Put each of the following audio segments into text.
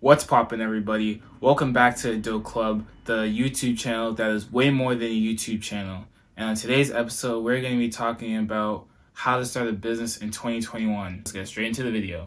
What's poppin', everybody? Welcome back to Doughclub, the YouTube channel that is way more than a YouTube channel. And on today's episode, we're going to be talking about how to start a business in 2021. Let's get straight into the video.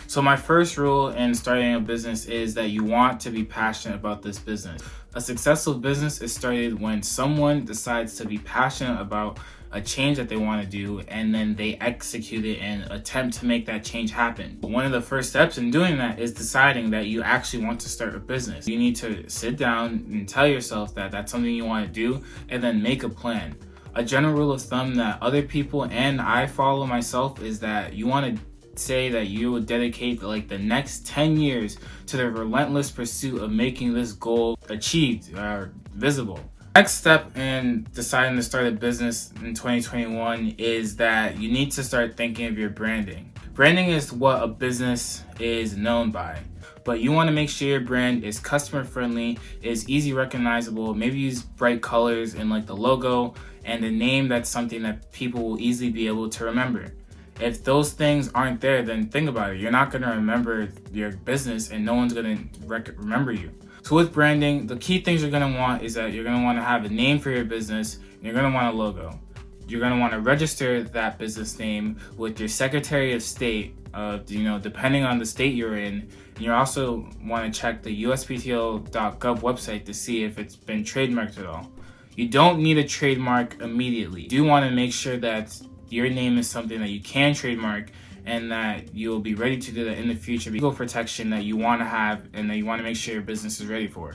So my first rule in starting a business is that you want to be passionate about this business. A successful business is started when someone decides to be passionate about a change that they want to do, and then they execute it and attempt to make that change happen. One of the first steps in doing that is deciding that you actually want to start a business. You need to sit down and tell yourself that that's something you want to do, and then make a plan. A general rule of thumb that other people and I follow myself is that you want to say that you will dedicate like the next 10 years to the relentless pursuit of making this goal achieved or visible. Next step in deciding to start a business in 2021 is that you need to start thinking of your branding. Branding is what a business is known by, but you want to make sure your brand is customer friendly, is easy recognizable. Maybe use bright colors in like the logo and the name that's something that people will easily be able to remember. If those things aren't there, then think about it. You're not going to remember your business and no one's going to remember you. So with branding, the key things you're going to want is that you're going to want to have a name for your business. And you're going to want a logo. You're going to want to register that business name with your Secretary of State, depending on the state you're in. And you also want to check the USPTO.gov website to see if it's been trademarked at all. You don't need a trademark immediately. You do want to make sure that your name is something that you can trademark and that you'll be ready to do that in the future. Legal protection that you want to have and that you want to make sure your business is ready for.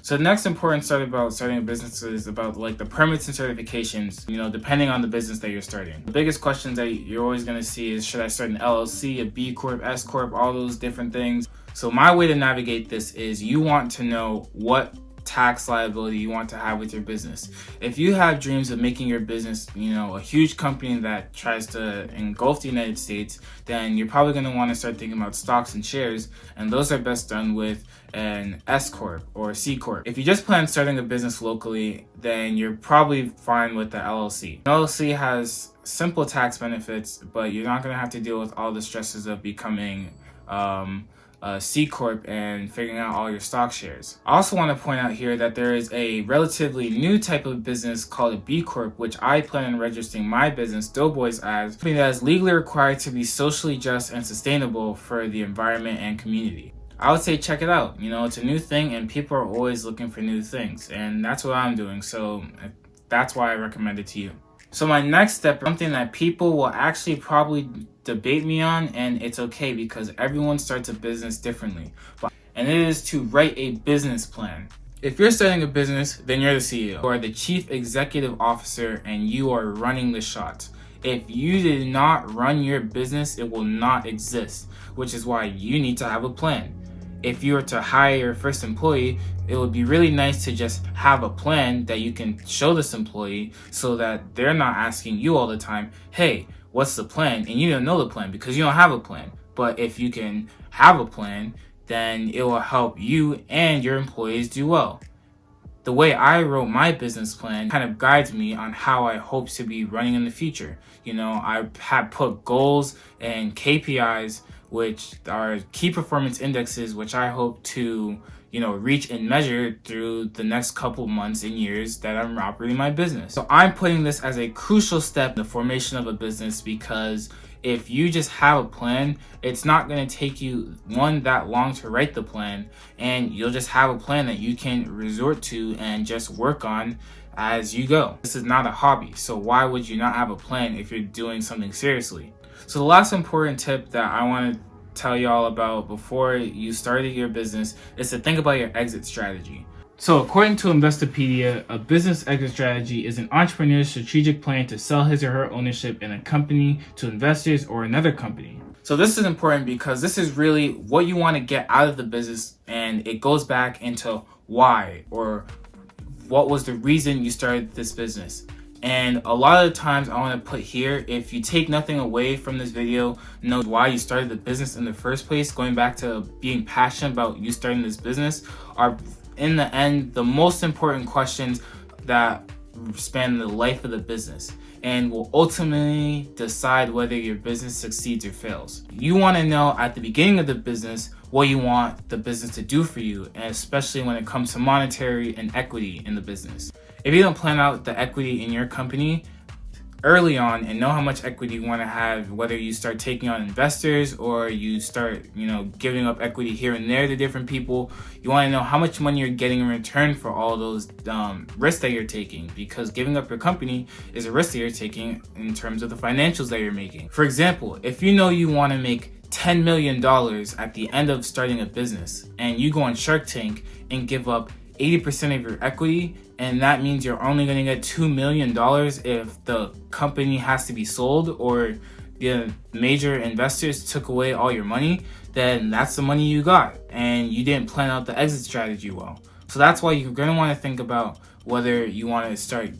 So the next important start about starting a business is about like the permits and certifications, depending on the business that you're starting. The biggest questions that you're always going to see is, should I start an LLC, a B Corp, S Corp, all those different things. So my way to navigate this is you want to know what tax liability you want to have with your business. If you have dreams of making your business, a huge company that tries to engulf the United States, then you're probably going to want to start thinking about stocks and shares, and those are best done with an S Corp or C Corp. If you just plan on starting a business locally, then you're probably fine with the LLC. An LLC has simple tax benefits, but you're not going to have to deal with all the stresses of becoming a C Corp and figuring out all your stock shares. I also want to point out here that there is a relatively new type of business called a B Corp, which I plan on registering my business, Doughboys, as something that is legally required to be socially just and sustainable for the environment and community. I would say check it out. It's a new thing and people are always looking for new things, and that's what I'm doing, so that's why I recommend it to you. So my next step is something that people will actually probably debate me on, and it's okay because everyone starts a business differently. And it is to write a business plan. If you're starting a business, then you're the CEO or the chief executive officer and you are running the shots. If you did not run your business, it will not exist, which is why you need to have a plan. If you were to hire your first employee, it would be really nice to just have a plan that you can show this employee so that they're not asking you all the time, hey, what's the plan? And you don't know the plan because you don't have a plan. But if you can have a plan, then it will help you and your employees do well. The way I wrote my business plan kind of guides me on how I hope to be running in the future. I have put goals and KPIs, which are key performance indexes, which I hope to, reach and measure through the next couple months and years that I'm operating my business. So I'm putting this as a crucial step in the formation of a business, because if you just have a plan, it's not going to take you that long to write the plan, and you'll just have a plan that you can resort to and just work on as you go. This is not a hobby, so why would you not have a plan if you're doing something seriously? So the last important tip that I want to tell y'all about before you started your business is to think about your exit strategy. So according to Investopedia, a business exit strategy is an entrepreneur's strategic plan to sell his or her ownership in a company to investors or another company. So this is important because this is really what you want to get out of the business, and it goes back into why, or what was the reason you started this business. And a lot of the times I want to put here, if you take nothing away from this video, know why you started the business in the first place, going back to being passionate about you starting this business, are in the end the most important questions that span the life of the business and will ultimately decide whether your business succeeds or fails. You want to know at the beginning of the business what you want the business to do for you, and especially when it comes to monetary and equity in the business. If you don't plan out the equity in your company early on and know how much equity you want to have, whether you start taking on investors or you start, giving up equity here and there to different people, you want to know how much money you're getting in return for all those risks that you're taking, because giving up your company is a risk that you're taking in terms of the financials that you're making. For example, if you know you want to make $10 million at the end of starting a business and you go on Shark Tank and give up 80% of your equity, and that means you're only going to get $2 million if the company has to be sold or the major investors took away all your money, then that's the money you got and you didn't plan out the exit strategy well. So that's why you're going to want to think about whether you want to start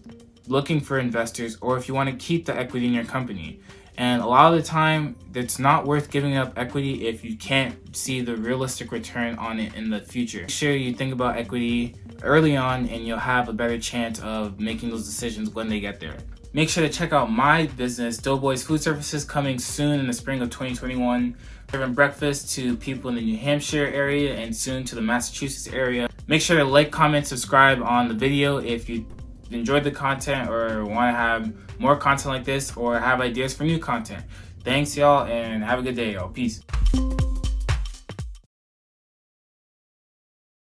looking for investors or if you want to keep the equity in your company. And a lot of the time, it's not worth giving up equity if you can't see the realistic return on it in the future. Make sure you think about equity early on and you'll have a better chance of making those decisions when they get there. Make sure to check out my business, Doughboys Food Services, coming soon in the spring of 2021. Serving breakfast to people in the New Hampshire area and soon to the Massachusetts area. Make sure to like, comment, subscribe on the video if you enjoyed the content or want to have more content like this or have ideas for new content. Thanks, y'all, and have a good day, y'all. Peace.